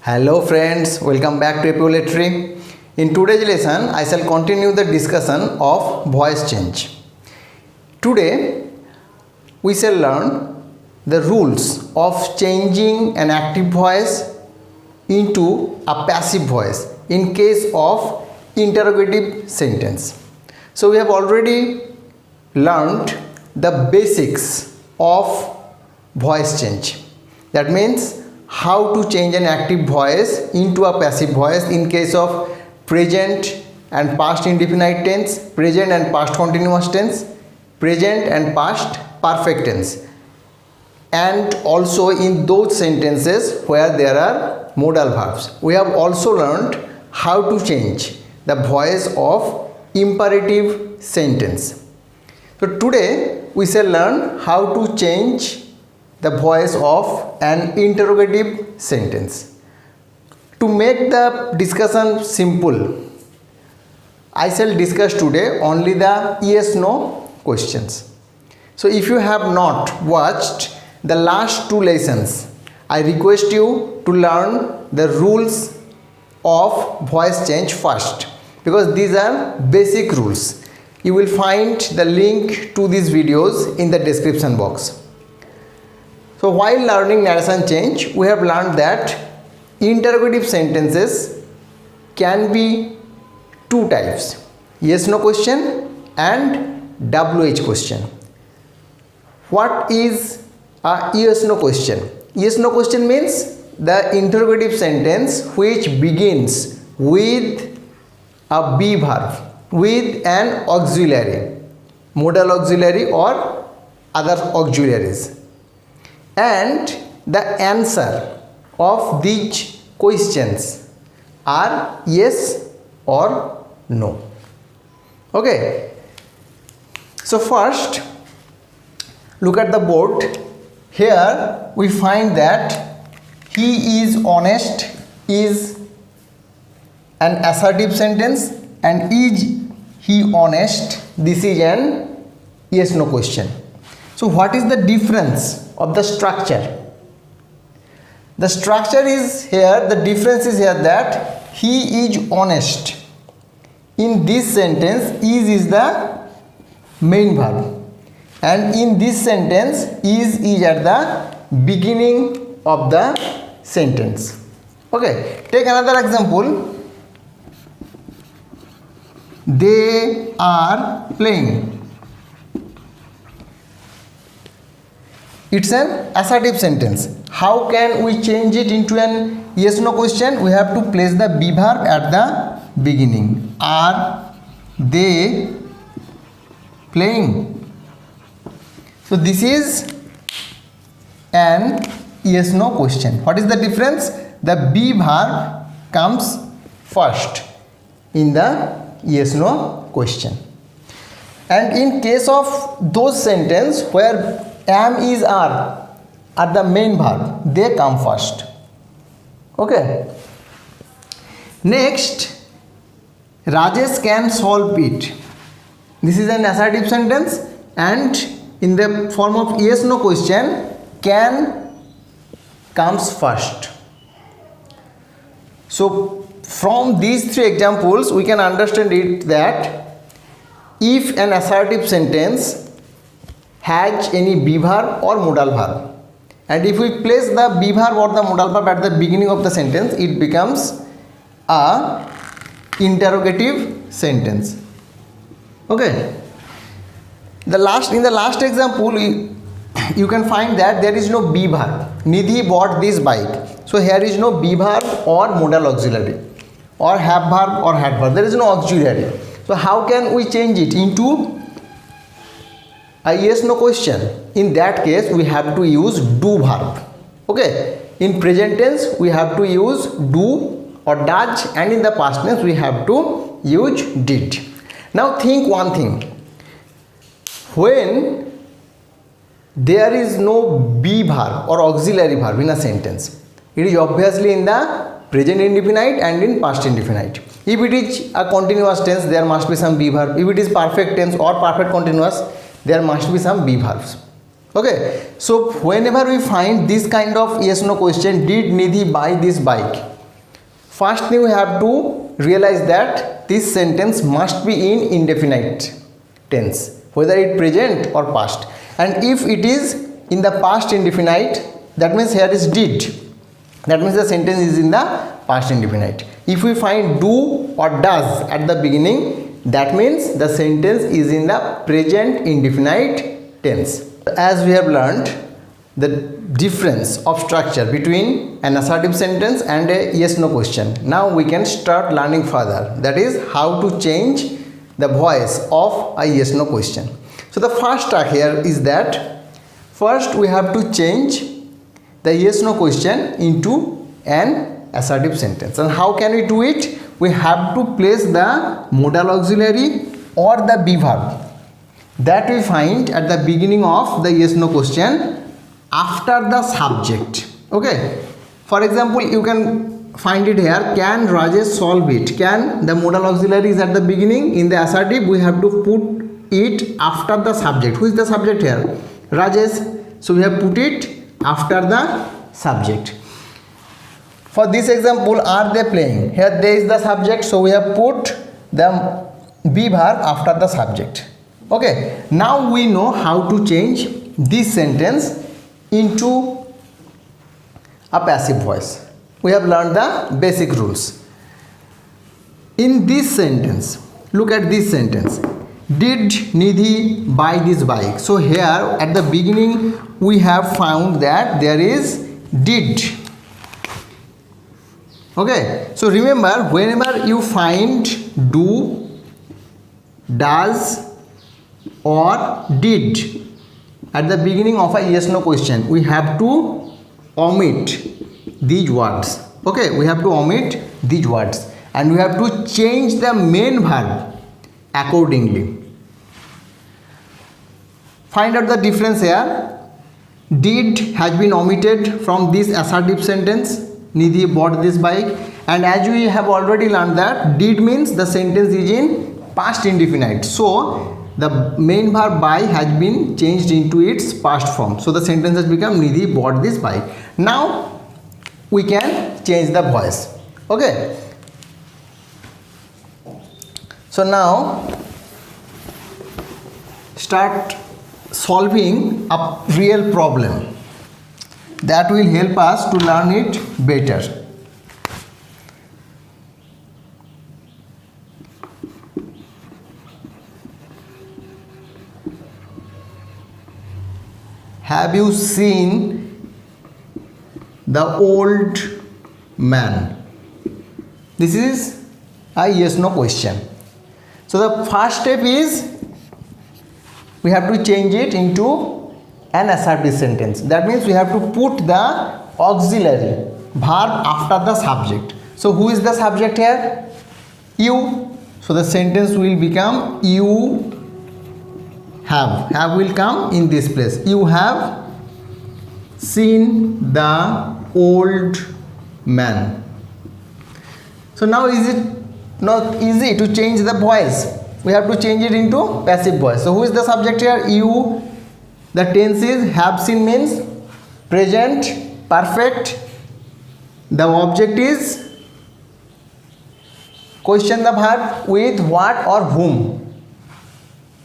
Hello friends, welcome back to Epauletry. In today's lesson, I shall continue the discussion of voice change. Today, we shall learn the rules of changing an active voice into a passive voice in case of interrogative sentence. So we have already learned the basics of voice change. That means how to change an active voice into a passive voice in case of present and past indefinite tense, present and past continuous tense, present and past perfect tense, and also in those sentences where there are modal verbs. We have also learned how to change the voice of imperative sentence. So today we shall learn how to change the voice of an interrogative sentence. To make the discussion simple, I shall discuss today only the yes/no questions. So if you have not watched the last two lessons, I request you to learn the rules of voice change first, because these are basic rules. You will find the link to these videos in the description box. So while learning narration change, we have learned that interrogative sentences can be two types: yes/no question and WH question. What is a yes/no question? Yes/no question means the interrogative sentence which begins with a be verb, with an auxiliary, modal auxiliary or other auxiliaries, and the answer of these questions are yes or no. Okay, so first look at the board. Here we find that he is honest is an assertive sentence, and is he honest, this is an yes/no question. So what is the difference of the structure? The structure is here, the difference is here that he is honest. In this sentence, is the main verb, and in this sentence, is at the beginning of the sentence. Okay, take another example. They are playing. It's an assertive sentence. How can we change it into an yes/no question? We have to place the be verb at the beginning. Are they playing? So this is an yes/no question. What is the difference? The be verb comes first in the yes/no question. And in case of those sentences where am, is, are the main verb, they come first. Okay. Next, Rajesh can solve it. This is an assertive sentence, and in the form of yes/no question, can comes first. So from these three examples, we can understand it that if an assertive sentence has any be verb or modal verb, and if we place the be verb or the modal verb at the beginning of the sentence, it becomes a interrogative sentence. Okay. In the last example, you can find that there is no be verb. Nidhi bought this bike. So here is no be verb or modal auxiliary, or have verb or had verb. There is no auxiliary. So how can we change it into a yes/no question? In that case, we have to use do verb. Okay, in present tense we have to use do or does, and in the past tense we have to use did. Now think one thing: when there is no be verb or auxiliary verb in a sentence, it is obviously in the present indefinite and in past indefinite. If it is a continuous tense, there must be some be verb. If it is perfect tense or perfect continuous, there must be some be verbs. Okay, so whenever we find this kind of yes/no question, did Nidhi buy this bike, first thing we have to realize that this sentence must be in indefinite tense, whether it present or past. And if it is in the past indefinite, that means here is did, that means the sentence is in the past indefinite. If we find do or does at the beginning, that means the sentence is in the present indefinite tense. As we have learned the difference of structure between an assertive sentence and a yes no question, now we can start learning further, that is how to change the voice of a yes no question. So the first track here is that first we have to change the yes no question into an assertive sentence. And how can we do it? We have to place the modal auxiliary or the be verb that we find at the beginning of the yes no question after the subject. Okay, for example, you can find it here, can Rajesh solve it? Can, the modal auxiliary is at the beginning. In the assertive we have to put it after the subject. Who is the subject here? Rajesh. So we have put it after the subject. For this example, are they playing? Here there is the subject, so we have put the be verb after the subject. Okay, now we know how to change this sentence into a passive voice. We have learned the basic rules. In this sentence, look at this sentence, did Nidhi buy this bike? So here at the beginning we have found that there is did. Okay, so remember, whenever you find do, does or did at the beginning of a yes no question, we have to omit these words. Okay, we have to omit these words and we have to change the main verb accordingly. Find out the difference here. Did has been omitted from this assertive sentence, Nidhi bought this bike, and as we have already learned that did means the sentence is in past indefinite, so the main verb buy has been changed into its past form, so the sentence has become Nidhi bought this bike. Now we can change the voice. Okay, so now start solving a real problem that will help us to learn it better. Have you seen the old man? This is a yes no question. So the first step is we have to change it into an assertive sentence. That means we have to put the auxiliary verb after the subject. So who is the subject here? You. So the sentence will become you have. Have will come in this place. You have seen the old man. So now is it not easy to change the voice? We have to change it into passive voice. So who is the subject here? You. The tense is have seen means present perfect. The object is question the verb with what or whom.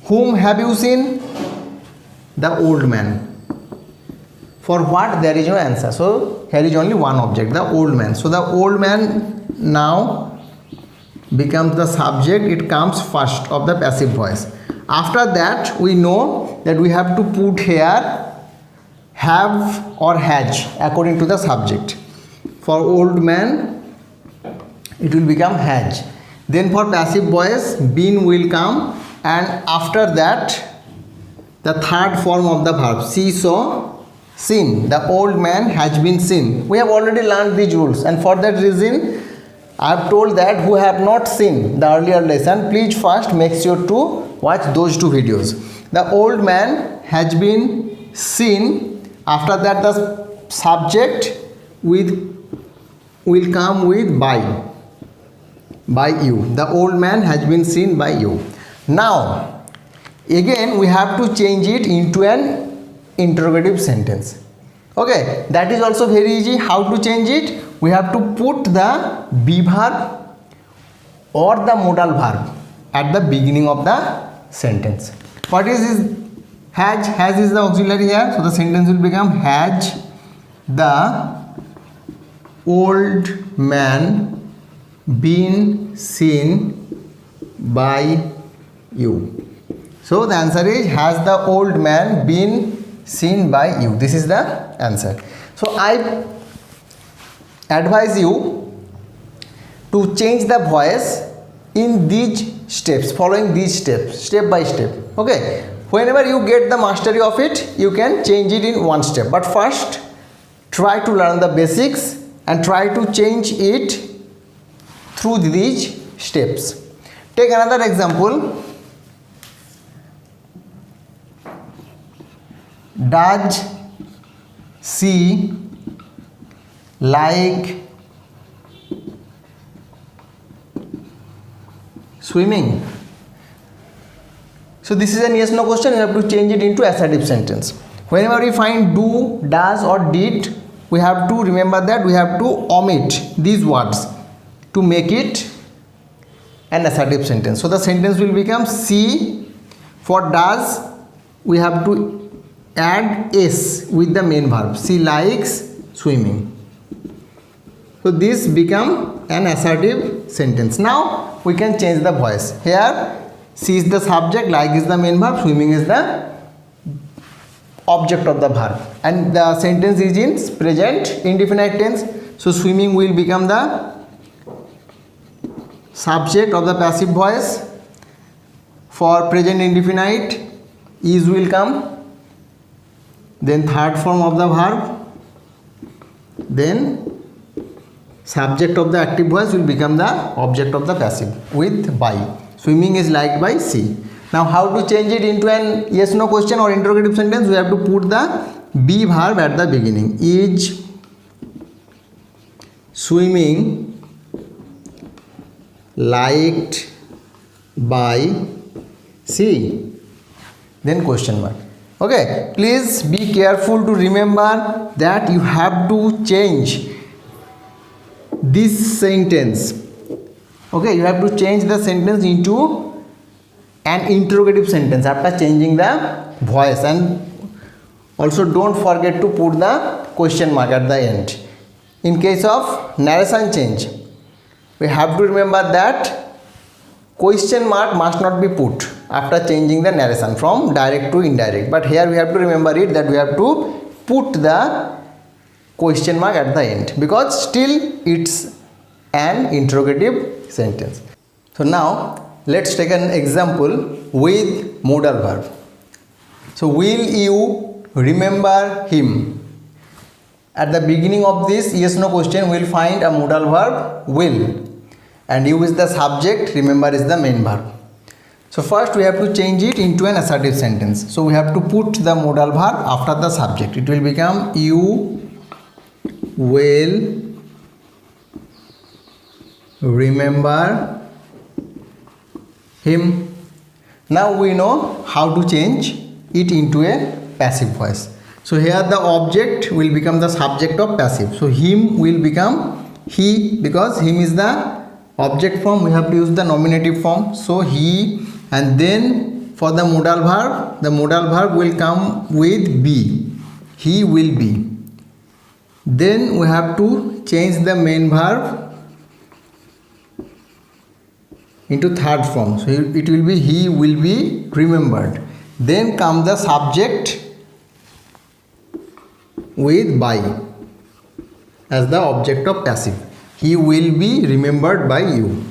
Whom have you seen? The old man. For what there is no answer, so here is only one object, the old man. So the old man now becomes the subject, it comes first of the passive voice. After that we know that we have to put here have or has according to the subject. For old man it will become has. Then for passive voice been will come, and after that the third form of the verb see saw seen. The old man has been seen. We have already learned these rules, and for that reason I have told that who have not seen the earlier lesson, please first make sure to watch those two videos. The old man has been seen. After that the subject with will come with by you. The old man has been seen by you. Now again we have to change it into an interrogative sentence. Okay, that is also very easy. How to change it? we have to put the be verb or the modal verb at the beginning of the sentence. What is this? Has is the auxiliary here, so the sentence will become has the old man been seen by you? So the answer is, has the old man been seen by you? This is the answer. So I advise you to change the voice in these steps, following these steps, step by step. Okay, whenever you get the mastery of it, you can change it in one step, but first try to learn the basics and try to change it through these steps. Take another example. Does she like swimming? So this is an yes no question. You have to change it into assertive sentence. Whenever we find do, does or did, we have to remember that we have to omit these words to make it an assertive sentence. So the sentence will become, she, for does we have to add s with the main verb. She likes swimming. So this become an assertive sentence. Now we can change the voice. Here she is the subject, like is the main verb, swimming is the object of the verb, and the sentence is in present indefinite tense. So swimming will become the subject of the passive voice. For present indefinite, is will come, then third form of the verb, then subject of the active voice will become the object of the passive with by. Swimming is liked by she. Now how to change it into an yes no question or interrogative sentence? We have to put the be verb at the beginning. Is swimming liked by she? Then question mark. Okay, please be careful to remember that you have to change this sentence. Okay, you have to change the sentence into an interrogative sentence after changing the voice, and also don't forget to put the question mark at the end. In case of narration change, we have to remember that question mark must not be put after changing the narration from direct to indirect, but here we have to remember it that we have to put the question mark at the end, because still it's an interrogative sentence. So now let's take an example with modal verb. So will you remember him? At the beginning of this yes no question, we will find a modal verb will, and you is the subject, remember is the main verb. So first we have to change it into an assertive sentence. So we have to put the modal verb after the subject. It will become, you will remember him. Now we know how to change it into a passive voice. So here the object will become the subject of passive. So him will become he, because him is the object form, we have to use the nominative form. So he, and then for the modal verb will come with be, he will be. Then we have to change the main verb into third form. So it will be, he will be remembered. Then come the subject with by as the object of passive. He will be remembered by you.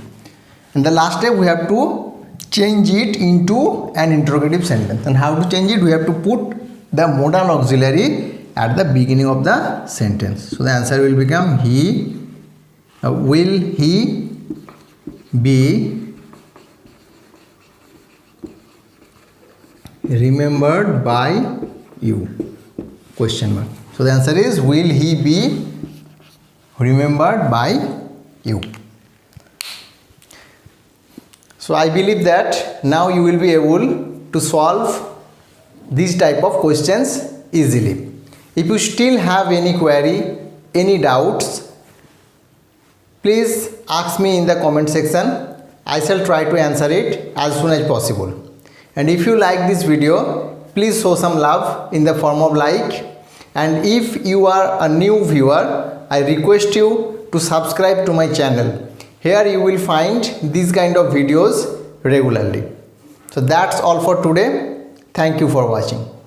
And the last step we have to change it into an interrogative sentence. And how to change it? We have to put the modal auxiliary at the beginning of the sentence. So the answer will become, will he be remembered by you? Question mark. So the answer is, will he be remembered by you? So I believe that now you will be able to solve these type of questions easily. If you still have any query, any doubts, please ask me in the comment section. I shall try to answer it as soon as possible. And if you like this video, please show some love in the form of like. And if you are a new viewer, I request you to subscribe to my channel. Here you will find these kind of videos regularly. So that's all for today. Thank you for watching.